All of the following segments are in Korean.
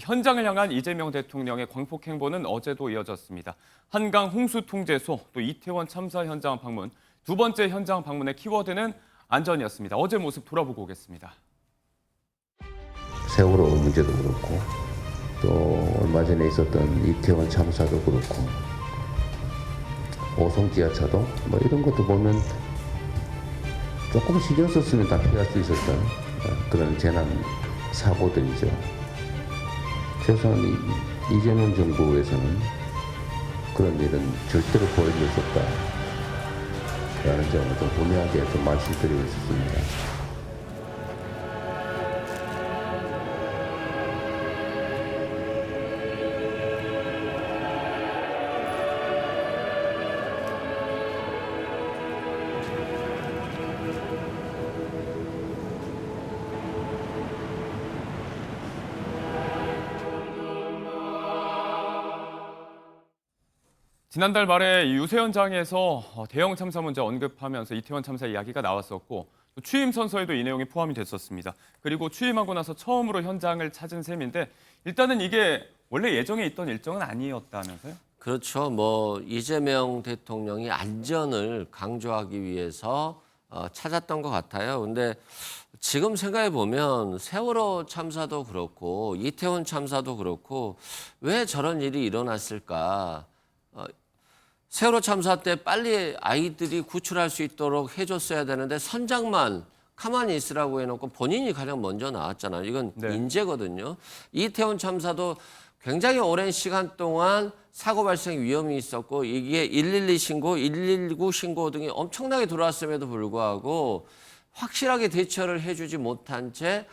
현장을 향한 이재명 대통령의 광폭 행보는 어제도 이어졌습니다. 한강 홍수 통제소, 또 이태원 참사 현장 방문, 두 번째 현장 방문의 키워드는 안전이었습니다. 어제 모습 돌아보고 오겠습니다. 세월호 문제도 그렇고 또 얼마 전에 있었던 이태원 참사도 그렇고 오송 지하차도 뭐 이런 것도 보면 조금 신경 썼으면 다 피할 수 있었던 그런 재난 사고들이죠. 최소한 이재명 정부에서는 그런 일은 절대로 보여줄 수 없다라는 점을 좀 분명하게 좀 말씀드리고 싶습니다. 지난달 말에 유세 현장에서 대형 참사 문제 언급하면서 이태원 참사 이야기가 나왔었고 또 취임 선서에도 이 내용이 포함이 됐었습니다. 그리고 취임하고 나서 처음으로 현장을 찾은 셈인데 일단은 이게 원래 예정에 있던 일정은 아니었다면서요? 그렇죠. 뭐 이재명 대통령이 안전을 강조하기 위해서 찾았던 것 같아요. 근데 지금 생각해 보면 세월호 참사도 그렇고 이태원 참사도 그렇고 왜 저런 일이 일어났을까? 세월호 참사 때 빨리 아이들이 구출할 수 있도록 해줬어야 되는데 선장만 가만히 있으라고 해놓고 본인이 가장 먼저 나왔잖아요. 이건 네. 인재거든요. 이태원 참사도 굉장히 오랜 시간 동안 사고 발생 위험이 있었고 이게 112 신고, 119 신고 등이 엄청나게 들어왔음에도 불구하고 확실하게 대처를 해주지 못한 채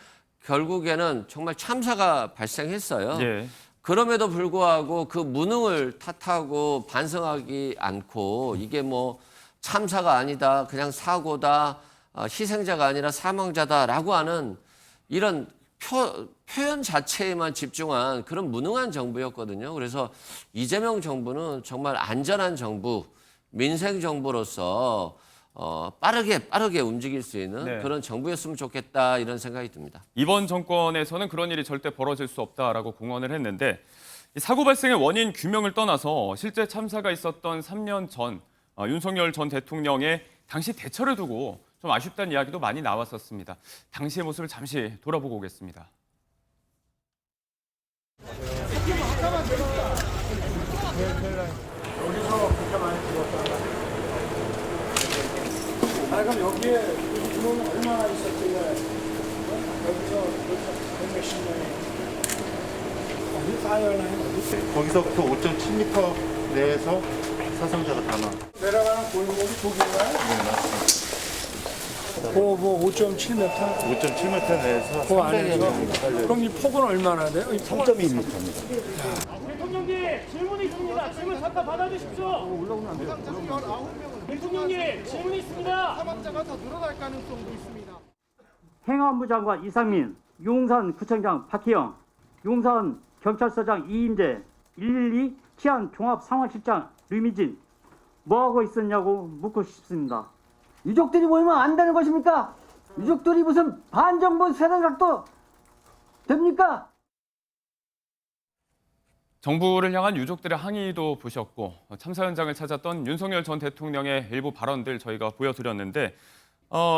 결국에는 정말 참사가 발생했어요. 예. 그럼에도 불구하고 그 무능을 탓하고 반성하지 않고 이게 뭐 참사가 아니다, 그냥 사고다, 희생자가 아니라 사망자다라고 하는 이런 표현 자체에만 집중한 그런 무능한 정부였거든요. 그래서 이재명 정부는 정말 안전한 정부, 민생 정부로서 빠르게 움직일 수 있는 네. 그런 정부였으면 좋겠다 이런 생각이 듭니다. 이번 정권에서는 그런 일이 절대 벌어질 수 없다라고 공언을 했는데 이 사고 발생의 원인 규명을 떠나서 실제 참사가 있었던 3년 전 윤석열 전 대통령의 당시 대처를 두고 좀 아쉽다는 이야기도 많이 나왔었습니다. 당시의 모습을 잠시 돌아보고 오겠습니다. 그럼 여기에 인원은 얼마나 있었길래 여기서 몇십 명이 어디 쌓여나요? 거기서부터 5.7m 내에서 사상자가 다 나와. 내려가는 골목이 저기인가요? 네, 맞습니다. 뭐 5.7m? 5.7m 내에서 그 300여 안에서? 명이 살려요. 그럼 이 폭은 얼마나 돼요? 3.2m입니다. 대통령님 질문이 있습니다. 질문 잠깐 받아주십시오. 대통령님 질문이 있습니다. 사망자가 더 늘어날 가능성도 있습니다. 행안부 장관 이상민, 용산 구청장 박희영, 용산 경찰서장 이인재, 112 치안 종합상황실장 류미진 뭐하고 있었냐고 묻고 싶습니다. 유족들이 모이면 안 되는 것입니까? 유족들이 무슨 반정부 세력도 됩니까? 정부를 향한 유족들의 항의도 보셨고 참사 현장을 찾았던 윤석열 전 대통령의 일부 발언들 저희가 보여드렸는데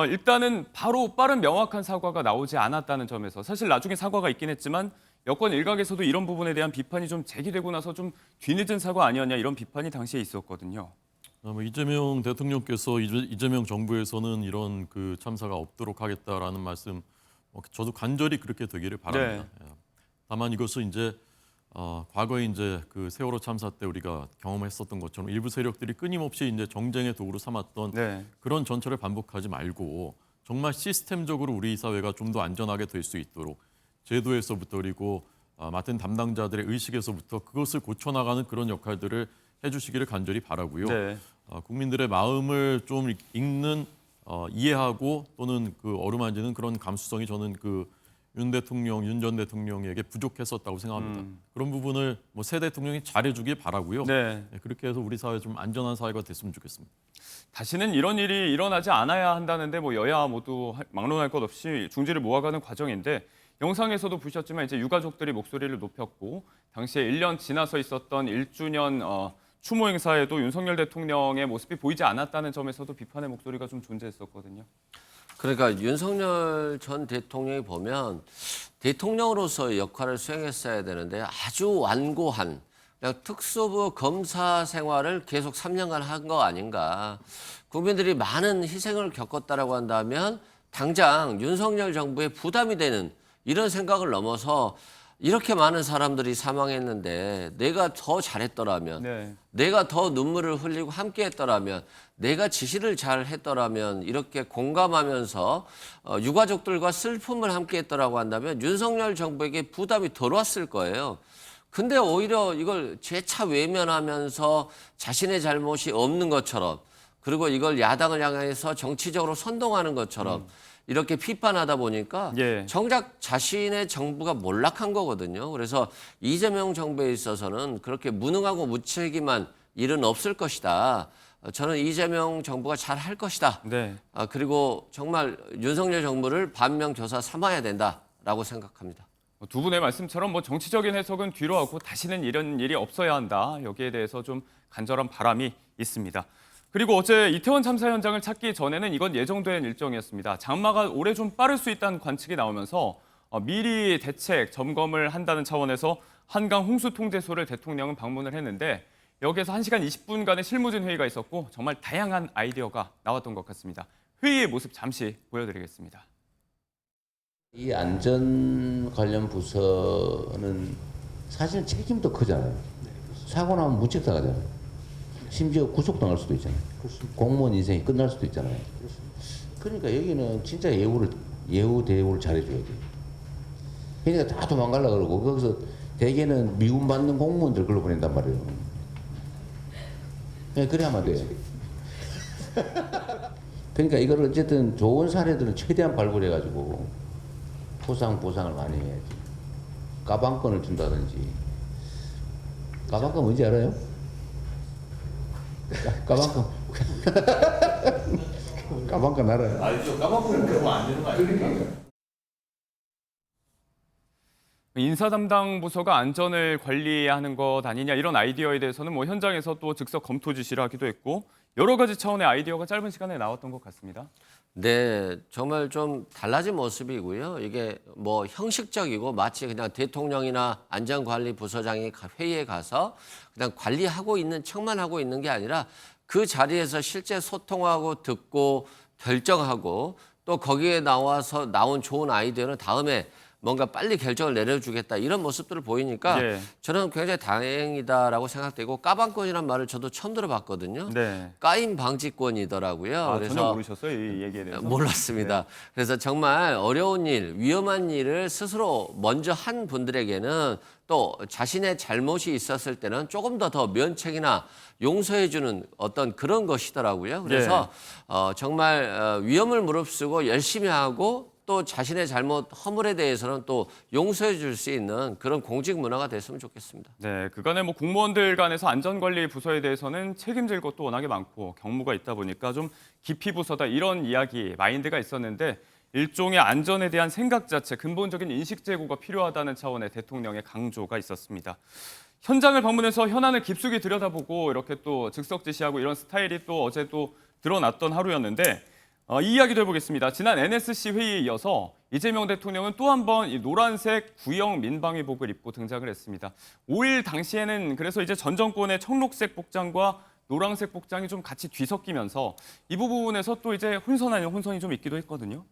일단은 바로 빠른 명확한 사과가 나오지 않았다는 점에서 사실 나중에 사과가 있긴 했지만 여권 일각에서도 이런 부분에 대한 비판이 좀 제기되고 나서 좀 뒤늦은 사과 아니었냐 이런 비판이 당시에 있었거든요. 이재명 대통령께서 이재명 정부에서는 이런 그 참사가 없도록 하겠다라는 말씀 저도 간절히 그렇게 되기를 바랍니다. 네. 다만 이것은 이제 과거에 이제 그 세월호 참사 때 우리가 경험했었던 것처럼 일부 세력들이 끊임없이 이제 정쟁의 도구로 삼았던 네. 그런 전철을 반복하지 말고 정말 시스템적으로 우리 사회가 좀 더 안전하게 될 수 있도록 제도에서부터 그리고 맡은 담당자들의 의식에서부터 그것을 고쳐나가는 그런 역할들을 해주시기를 간절히 바라고요. 네. 국민들의 마음을 좀 읽는 이해하고 또는 그 어루만지는 그런 감수성이 저는 그 윤 전 대통령에게 부족했었다고 생각합니다. 그런 부분을 뭐 새 대통령이 잘해주길 바라고요. 네. 그렇게 해서 우리 사회 좀 안전한 사회가 됐으면 좋겠습니다. 다시는 이런 일이 일어나지 않아야 한다는데 뭐 여야 모두 막론할 것 없이 중지를 모아가는 과정인데 영상에서도 보셨지만 이제 유가족들이 목소리를 높였고 당시에 1년 지나서 있었던 1주년 추모 행사에도 윤석열 대통령의 모습이 보이지 않았다는 점에서도 비판의 목소리가 좀 존재했었거든요. 그러니까 윤석열 전 대통령이 보면 대통령으로서의 역할을 수행했어야 되는데 아주 완고한 그냥 특수부 검사 생활을 계속 3년간 한 거 아닌가. 국민들이 많은 희생을 겪었다라고 한다면 당장 윤석열 정부에 부담이 되는 이런 생각을 넘어서 이렇게 많은 사람들이 사망했는데 내가 더 잘했더라면 네. 내가 더 눈물을 흘리고 함께 했더라면 내가 지시를 잘 했더라면 이렇게 공감하면서 유가족들과 슬픔을 함께 했더라고 한다면 윤석열 정부에게 부담이 덜 왔을 거예요. 근데 오히려 이걸 재차 외면하면서 자신의 잘못이 없는 것처럼 그리고 이걸 야당을 향해서 정치적으로 선동하는 것처럼 이렇게 비판하다 보니까 예. 정작 자신의 정부가 몰락한 거거든요. 그래서 이재명 정부에 있어서는 그렇게 무능하고 무책임한 일은 없을 것이다. 저는 이재명 정부가 잘 할 것이다. 네. 그리고 정말 윤석열 정부를 반면교사 삼아야 된다라고 생각합니다. 두 분의 말씀처럼 뭐 정치적인 해석은 뒤로 하고 다시는 이런 일이 없어야 한다. 여기에 대해서 좀 간절한 바람이 있습니다. 그리고 어제 이태원 참사 현장을 찾기 전에는 이건 예정된 일정이었습니다. 장마가 올해 좀 빠를 수 있다는 관측이 나오면서 미리 대책 점검을 한다는 차원에서 한강 홍수 통제소를 대통령은 방문을 했는데 여기에서 1시간 20분간의 실무진 회의가 있었고 정말 다양한 아이디어가 나왔던 것 같습니다. 회의의 모습 잠시 보여드리겠습니다. 이 안전 관련 부서는 사실 책임도 크잖아요. 사고 나면 무책당하잖아요. 심지어 구속당할 수도 있잖아요. 공무원 인생이 끝날 수도 있잖아요. 그러니까 여기는 진짜 예우 대우를 잘해줘야 돼요. 그러니까 다 도망가려고 그러고 거기서 대개는 미움받는 공무원들 글로 보낸단 말이에요. 네, 그래야만 돼요. 그러니까 이걸 어쨌든 좋은 사례들은 최대한 발굴해가지고 보상을 많이 해야지. 가방권을 준다든지. 가방권 뭔지 알아요? 가방권. 가방권 알아요? 알죠. 까먹으면 그러면 안 되는 거 아닙니까? 인사 담당 부서가 안전을 관리하는 것 아니냐 이런 아이디어에 대해서는 뭐 현장에서 또 즉석 검토 지시를 하기도 했고 여러 가지 차원의 아이디어가 짧은 시간에 나왔던 것 같습니다. 네, 정말 좀 달라진 모습이고요. 이게 뭐 형식적이고 마치 그냥 대통령이나 안전관리부서장이 회의에 가서 그냥 관리하고 있는 척만 하고 있는 게 아니라 그 자리에서 실제 소통하고 듣고 결정하고 또 거기에 나온 좋은 아이디어는 다음에 뭔가 빨리 결정을 내려주겠다 이런 모습들을 보이니까 네. 저는 굉장히 다행이다라고 생각되고 까방권이란 말을 저도 처음 들어봤거든요. 네. 까임 방지권이더라고요. 전혀 모르셨어요? 이 얘기에 대해서? 몰랐습니다. 네. 그래서 정말 어려운 일, 위험한 일을 스스로 먼저 한 분들에게는 또 자신의 잘못이 있었을 때는 조금 더 면책이나 용서해주는 어떤 그런 것이더라고요. 그래서 정말 위험을 무릅쓰고 열심히 하고 또 자신의 잘못 허물에 대해서는 또 용서해 줄 수 있는 그런 공직 문화가 됐으면 좋겠습니다. 네, 그간에 뭐 공무원들 간에서 안전관리 부서에 대해서는 책임질 것도 워낙에 많고 경무가 있다 보니까 좀 기피 부서다 이런 이야기, 마인드가 있었는데 일종의 안전에 대한 생각 자체, 근본적인 인식 제고가 필요하다는 차원의 대통령의 강조가 있었습니다. 현장을 방문해서 현안을 깊숙이 들여다보고 이렇게 또 즉석 지시하고 이런 스타일이 또 어제 또 드러났던 하루였는데 이 이야기도 해보겠습니다. 지난 NSC 회의에 이어서 이재명 대통령은 또 한 번 이 노란색 구형 민방위복을 입고 등장을 했습니다. 5일 당시에는 그래서 이제 전 정권의 청록색 복장과 노란색 복장이 좀 같이 뒤섞이면서 이 부분에서 또 이제 혼선 아닌 혼선이 좀 있기도 했거든요.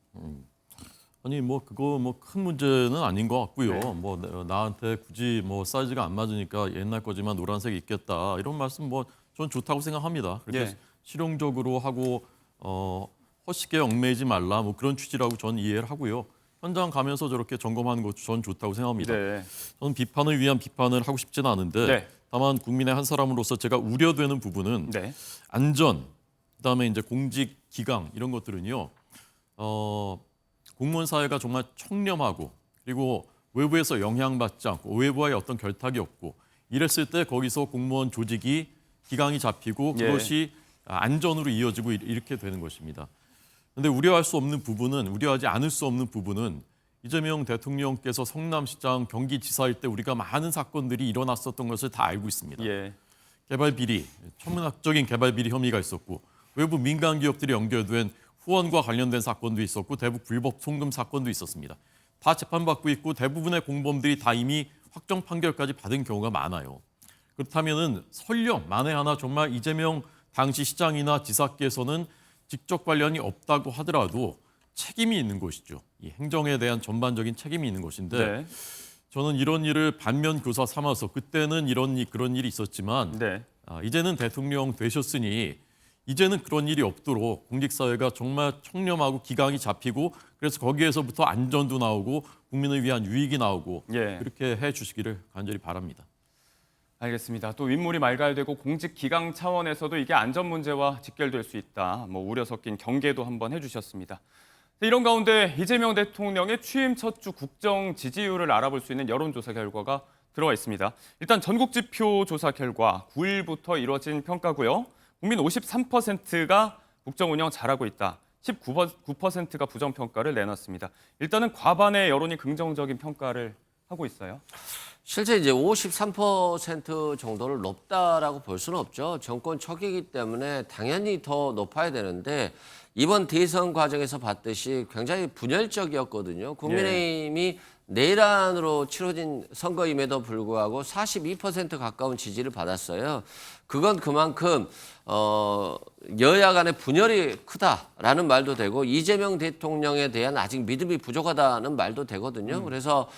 아니 뭐 그거 뭐 큰 문제는 아닌 것 같고요. 네. 뭐 나한테 굳이 뭐 사이즈가 안 맞으니까 옛날 거지만 노란색 입겠다 이런 말씀 뭐 전 좋다고 생각합니다. 그렇게 예. 실용적으로 하고 허식에 얽매이지 말라 뭐 그런 취지라고 전 이해를 하고요. 현장 가면서 저렇게 점검하는 것도 전 좋다고 생각합니다. 네. 저는 비판을 위한 비판을 하고 싶지는 않은데 네. 다만 국민의 한 사람으로서 제가 우려되는 부분은 네. 안전, 그다음에 이제 공직 기강 이런 것들은요. 공무원 사회가 정말 청렴하고 그리고 외부에서 영향받지 않고 외부와의 어떤 결탁이 없고 이랬을 때 거기서 공무원 조직이 기강이 잡히고 그것이 안전으로 이어지고 이렇게 되는 것입니다. 그런데 우려할 수 없는 부분은 우려하지 않을 수 없는 부분은 이재명 대통령께서 성남시장, 경기지사일 때 우리가 많은 사건들이 일어났었던 것을 다 알고 있습니다. 예. 개발 비리, 천문학적인 개발 비리 혐의가 있었고 외부 민간 기업들이 연결된 후원과 관련된 사건도 있었고 대북 불법 송금 사건도 있었습니다. 다 재판받고 있고 대부분의 공범들이 다 이미 확정 판결까지 받은 경우가 많아요. 그렇다면은 설령 만에 하나 정말 이재명 당시 시장이나 지사께서는 직접 관련이 없다고 하더라도 책임이 있는 것이죠. 이 행정에 대한 전반적인 책임이 있는 것인데 네. 저는 이런 일을 반면 교사 삼아서 그때는 그런 일이 있었지만 네. 이제는 대통령 되셨으니 이제는 그런 일이 없도록 공직사회가 정말 청렴하고 기강이 잡히고 그래서 거기에서부터 안전도 나오고 국민을 위한 유익이 나오고 예. 그렇게 해주시기를 간절히 바랍니다. 알겠습니다. 또 윗물이 맑아야 되고 공직 기강 차원에서도 이게 안전 문제와 직결될 수 있다. 우려 섞인 경계도 한번 해주셨습니다. 이런 가운데 이재명 대통령의 취임 첫 주 국정 지지율을 알아볼 수 있는 여론조사 결과가 들어와 있습니다. 일단 전국지표 조사 결과 9일부터 이뤄진 평가고요. 국민 53%가 국정 운영 잘하고 있다. 19%가 부정평가를 내놨습니다. 일단은 과반의 여론이 긍정적인 평가를 하고 있어요. 실제 이제 53% 정도를 높다라고 볼 수는 없죠. 정권 초기이기 때문에 당연히 더 높아야 되는데 이번 대선 과정에서 봤듯이 굉장히 분열적이었거든요. 국민의힘이 내란으로 치러진 선거임에도 불구하고 42% 가까운 지지를 받았어요. 그건 그만큼 여야 간의 분열이 크다라는 말도 되고 이재명 대통령에 대한 아직 믿음이 부족하다는 말도 되거든요. 그래서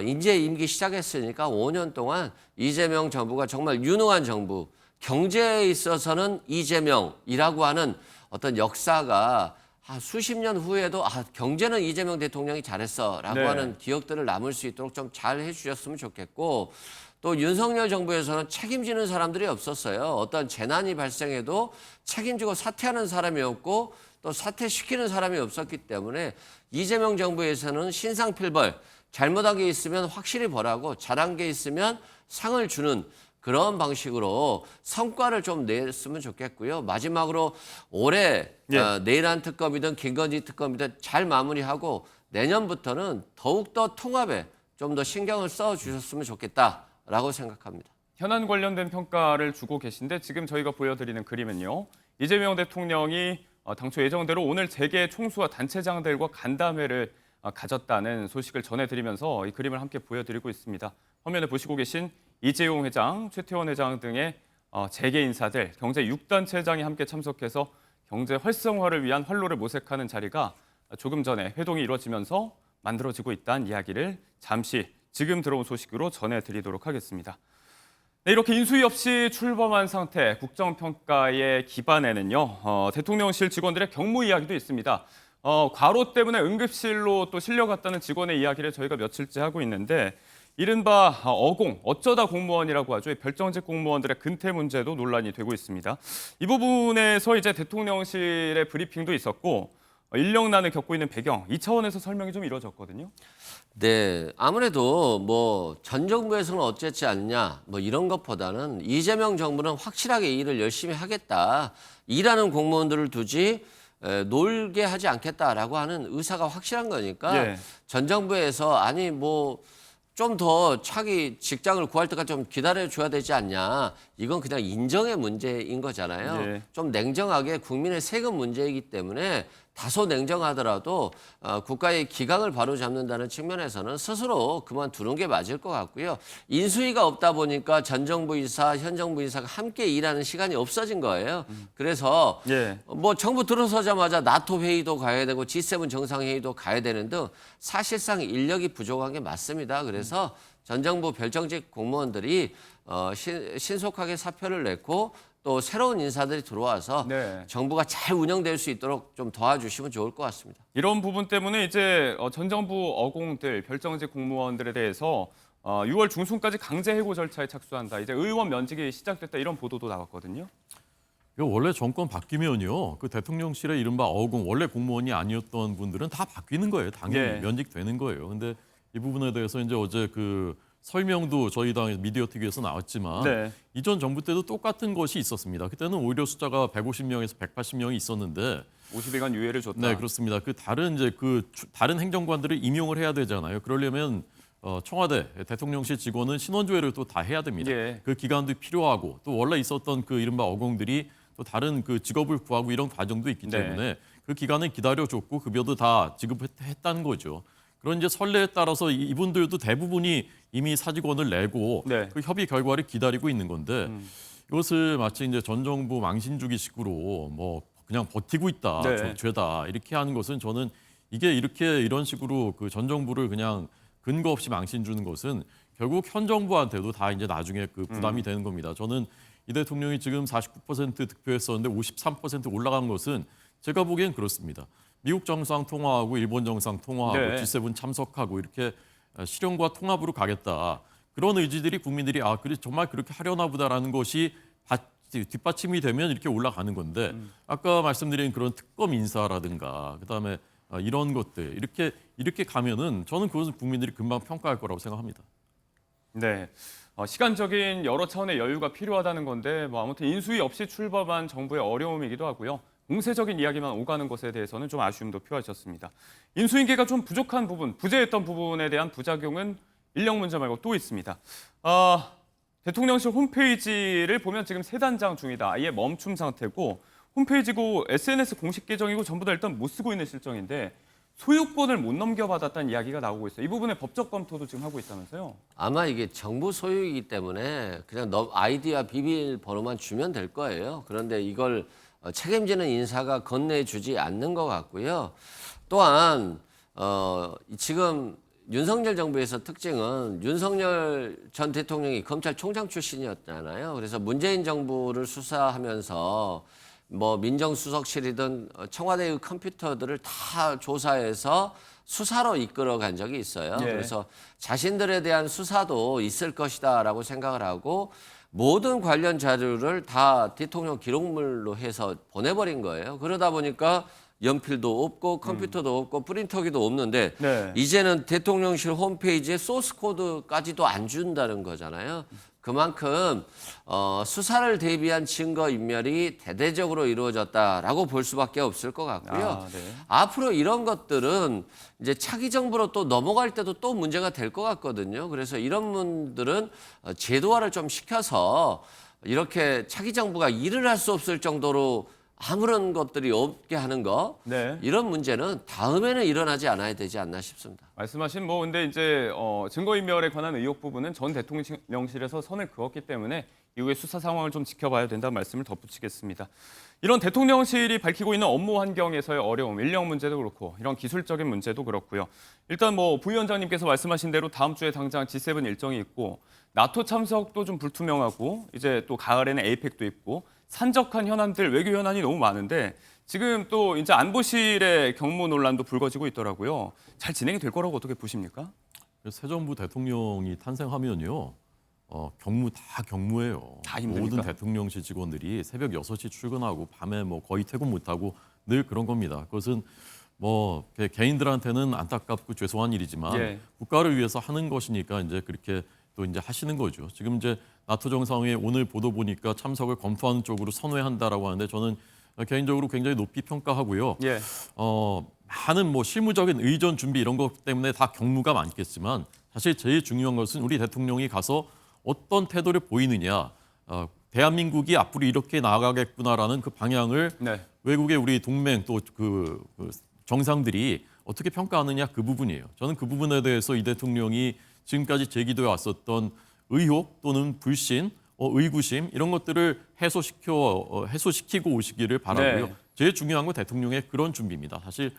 이제 임기 시작했으니까 5년 동안 이재명 정부가 정말 유능한 정부, 경제에 있어서는 이재명이라고 하는 어떤 역사가 수십 년 후에도 경제는 이재명 대통령이 잘했어라고 네. 하는 기억들을 남을 수 있도록 좀 잘 해주셨으면 좋겠고 또 윤석열 정부에서는 책임지는 사람들이 없었어요. 어떤 재난이 발생해도 책임지고 사퇴하는 사람이 없고 또 사퇴시키는 사람이 없었기 때문에 이재명 정부에서는 신상필벌, 잘못한 게 있으면 확실히 벌하고 잘한 게 있으면 상을 주는 그런 방식으로 성과를 좀 냈으면 좋겠고요. 마지막으로 올해 내란 특검이든 김건희 특검이든 잘 마무리하고 내년부터는 더욱더 통합에 좀 더 신경을 써주셨으면 좋겠다라고 생각합니다. 현안 관련된 평가를 주고 계신데 지금 저희가 보여드리는 그림은요. 이재명 대통령이 당초 예정대로 오늘 재계 총수와 단체장들과 간담회를 가졌다는 소식을 전해드리면서 이 그림을 함께 보여드리고 있습니다. 화면에 보시고 계신 이재용 회장, 최태원 회장 등의 재계 인사들, 경제 6단체장이 함께 참석해서 경제 활성화를 위한 활로를 모색하는 자리가 조금 전에 회동이 이루어지면서 만들어지고 있다는 이야기를 잠시 지금 들어온 소식으로 전해드리도록 하겠습니다. 네, 이렇게 인수위 없이 출범한 상태 국정평가의 기반에는요. 대통령실 직원들의 경무 이야기도 있습니다. 과로 때문에 응급실로 또 실려갔다는 직원의 이야기를 저희가 며칠째 하고 있는데 이른바 어쩌다 공무원이라고 하죠. 별정직 공무원들의 근태 문제도 논란이 되고 있습니다. 이 부분에서 이제 대통령실의 브리핑도 있었고 인력난을 겪고 있는 배경, 이 차원에서 설명이 좀 이루어졌거든요. 네, 아무래도 전 정부에서는 어쨌지 않냐 이런 것보다는 이재명 정부는 확실하게 일을 열심히 하겠다. 일하는 공무원들을 두지 놀게 하지 않겠다라고 하는 의사가 확실한 거니까 예. 전 정부에서 좀 더 차기 직장을 구할 때까지 좀 기다려줘야 되지 않냐. 이건 그냥 인정의 문제인 거잖아요. 예. 좀 냉정하게 국민의 세금 문제이기 때문에 다소 냉정하더라도 국가의 기강을 바로잡는다는 측면에서는 스스로 그만두는 게 맞을 것 같고요. 인수위가 없다 보니까 전 정부 인사, 현 정부 인사가 함께 일하는 시간이 없어진 거예요. 그래서 예. 정부 들어서자마자 나토 회의도 가야 되고 G7 정상회의도 가야 되는 등 사실상 인력이 부족한 게 맞습니다. 그래서 전 정부 별정직 공무원들이 신속하게 사표를 냈고 또 새로운 인사들이 들어와서 네. 정부가 잘 운영될 수 있도록 좀 도와주시면 좋을 것 같습니다. 이런 부분 때문에 이제 전 정부 어공들, 별정직 공무원들에 대해서 6월 중순까지 강제 해고 절차에 착수한다. 이제 의원 면직이 시작됐다 이런 보도도 나왔거든요. 이거 원래 정권 바뀌면요, 그 대통령실의 이른바 어공 원래 공무원이 아니었던 분들은 다 바뀌는 거예요. 당연히 예. 면직되는 거예요. 근데 이 부분에 대해서 이제 어제 그 설명도 저희 당 미디어 TV에서 나왔지만 네. 이전 정부 때도 똑같은 것이 있었습니다. 그때는 오히려 숫자가 150명에서 180명이 있었는데 50일간 유예를 줬다. 네, 그렇습니다. 그 다른 행정관들을 임용을 해야 되잖아요. 그러려면 청와대 대통령실 직원은 신원조회를 또 다 해야 됩니다. 예. 그 기간도 필요하고 또 원래 있었던 그 이른바 어공들이 또 다른 그 직업을 구하고 이런 과정도 있기 네. 때문에 그 기간을 기다려줬고 급여도 다 지급했다는 거죠. 그런 이제 선례에 따라서 이분들도 대부분이 이미 사직원을 내고 네. 그 협의 결과를 기다리고 있는 건데 이것을 마치 이제 전 정부 망신주기식으로 뭐 그냥 버티고 있다, 네. 죄다 이렇게 하는 것은 저는 이게 이런 식으로 그 전 정부를 그냥 근거 없이 망신 주는 것은 결국 현 정부한테도 다 이제 나중에 그 부담이 되는 겁니다. 저는 이 대통령이 지금 49% 득표했었는데 53% 올라간 것은 제가 보기엔 그렇습니다. 미국 정상 통화하고 일본 정상 통화하고 네. G7 참석하고 이렇게 실현과 통합으로 가겠다. 그런 의지들이 국민들이 그래 정말 그렇게 하려나 보다라는 것이 뒷받침이 되면 이렇게 올라가는 건데 아까 말씀드린 그런 특검 인사라든가 그다음에 이런 것들 이렇게 가면은 저는 그것은 국민들이 금방 평가할 거라고 생각합니다. 네. 시간적인 여러 차원의 여유가 필요하다는 건데 뭐 아무튼 인수위 없이 출범한 정부의 어려움이기도 하고요. 공세적인 이야기만 오가는 것에 대해서는 좀 아쉬움도 표하셨습니다. 인수인계가 좀 부족한 부분, 부재했던 부분에 대한 부작용은 인력 문제 말고 또 있습니다. 대통령실 홈페이지를 보면 지금 세 단장 중이다. 아예 멈춤 상태고 홈페이지고 SNS 공식 계정이고 전부 다 일단 못 쓰고 있는 실정인데 소유권을 못 넘겨받았다는 이야기가 나오고 있어요. 이 부분에 법적 검토도 지금 하고 있다면서요? 아마 이게 정부 소유이기 때문에 그냥 아이디와 비밀번호만 주면 될 거예요. 그런데 이걸 책임지는 인사가 건네주지 않는 것 같고요. 또한 지금 윤석열 정부에서 특징은 윤석열 전 대통령이 검찰총장 출신이었잖아요. 그래서 문재인 정부를 수사하면서 뭐 민정수석실이든 청와대의 컴퓨터들을 다 조사해서 수사로 이끌어간 적이 있어요. 예. 그래서 자신들에 대한 수사도 있을 것이다라고 생각을 하고 모든 관련 자료를 다 대통령 기록물로 해서 보내버린 거예요. 그러다 보니까 연필도 없고 컴퓨터도 없고 프린터기도 없는데 네. 이제는 대통령실 홈페이지에 소스 코드까지도 안 준다는 거잖아요. 그만큼 수사를 대비한 증거 인멸이 대대적으로 이루어졌다라고 볼 수밖에 없을 것 같고요. 네. 앞으로 이런 것들은 이제 차기 정부로 또 넘어갈 때도 또 문제가 될 것 같거든요. 그래서 이런 분들은 제도화를 좀 시켜서 이렇게 차기 정부가 일을 할 수 없을 정도로 아무런 것들이 없게 하는 거 네. 이런 문제는 다음에는 일어나지 않아야 되지 않나 싶습니다. 말씀하신 근데 이제 증거인멸에 관한 의혹 부분은 전 대통령실에서 선을 그었기 때문에 이후에 수사 상황을 좀 지켜봐야 된다는 말씀을 덧붙이겠습니다. 이런 대통령실이 밝히고 있는 업무 환경에서의 어려움, 인력 문제도 그렇고 이런 기술적인 문제도 그렇고요. 일단 부위원장님께서 말씀하신 대로 다음 주에 당장 G7 일정이 있고 나토 참석도 좀 불투명하고 이제 또 가을에는 에이펙도 있고 산적한 현안들, 외교 현안이 너무 많은데 지금 또 이제 안보실의 경무 논란도 불거지고 있더라고요. 잘 진행이 될 거라고 어떻게 보십니까? 새 정부 대통령이 탄생하면요. 경무 다 경무예요. 다 힘듭니까? 모든 대통령실 직원들이 새벽 6시 출근하고 밤에 거의 퇴근 못하고 늘 그런 겁니다. 그것은 개인들한테는 안타깝고 죄송한 일이지만 예. 국가를 위해서 하는 것이니까 이제 그렇게 또 이제 하시는 거죠. 지금 이제 나토 정상회의 오늘 보도 보니까 참석을 검토하는 쪽으로 선회한다라고 하는데 저는 개인적으로 굉장히 높이 평가하고요. 예. 많은 실무적인 의전 준비 이런 것 때문에 다 경무가 많겠지만 사실 제일 중요한 것은 우리 대통령이 가서 어떤 태도를 보이느냐, 대한민국이 앞으로 이렇게 나아가겠구나라는 그 방향을 네. 외국의 우리 동맹 또 그 정상들이 어떻게 평가하느냐 그 부분이에요. 저는 그 부분에 대해서 이 대통령이 지금까지 제기되어 왔었던 의혹 또는 불신, 의구심 이런 것들을 해소시키고 오시기를 바라고요. 네. 제일 중요한 건 대통령의 그런 준비입니다. 사실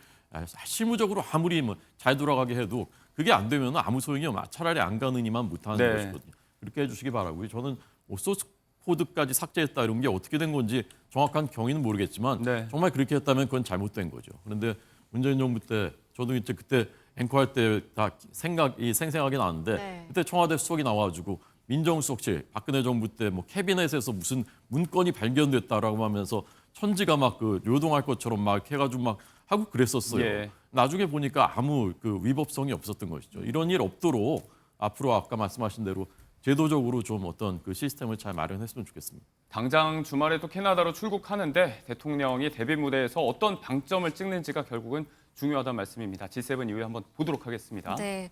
실무적으로 아무리 잘 돌아가게 해도 그게 안 되면 아무 소용이 없어요. 차라리 안 가느니만 못하는 네. 것이거든요. 그렇게 해주시기 바라고요. 저는 소스 코드까지 삭제했다 이런 게 어떻게 된 건지 정확한 경위는 모르겠지만 네. 정말 그렇게 했다면 그건 잘못된 거죠. 그런데 문재인 정부 때 저도 이제 그때 앵커할 때 다 생각이 생생하게 나는데 네. 그때 청와대 수석이 나와가지고 민정수석실 박근혜 정부 때 캐비넷에서 무슨 문건이 발견됐다라고 하면서 천지가 요동할 것처럼 해가지고 하고 그랬었어요. 예. 나중에 보니까 아무 위법성이 없었던 것이죠. 이런 일 없도록 앞으로 아까 말씀하신 대로 제도적으로 좀 어떤 그 시스템을 잘 마련했으면 좋겠습니다. 당장 주말에도 캐나다로 출국하는데 대통령이 데뷔 무대에서 어떤 방점을 찍는지가 결국은 중요하다는 말씀입니다. G7 이후에 한번 보도록 하겠습니다. 네.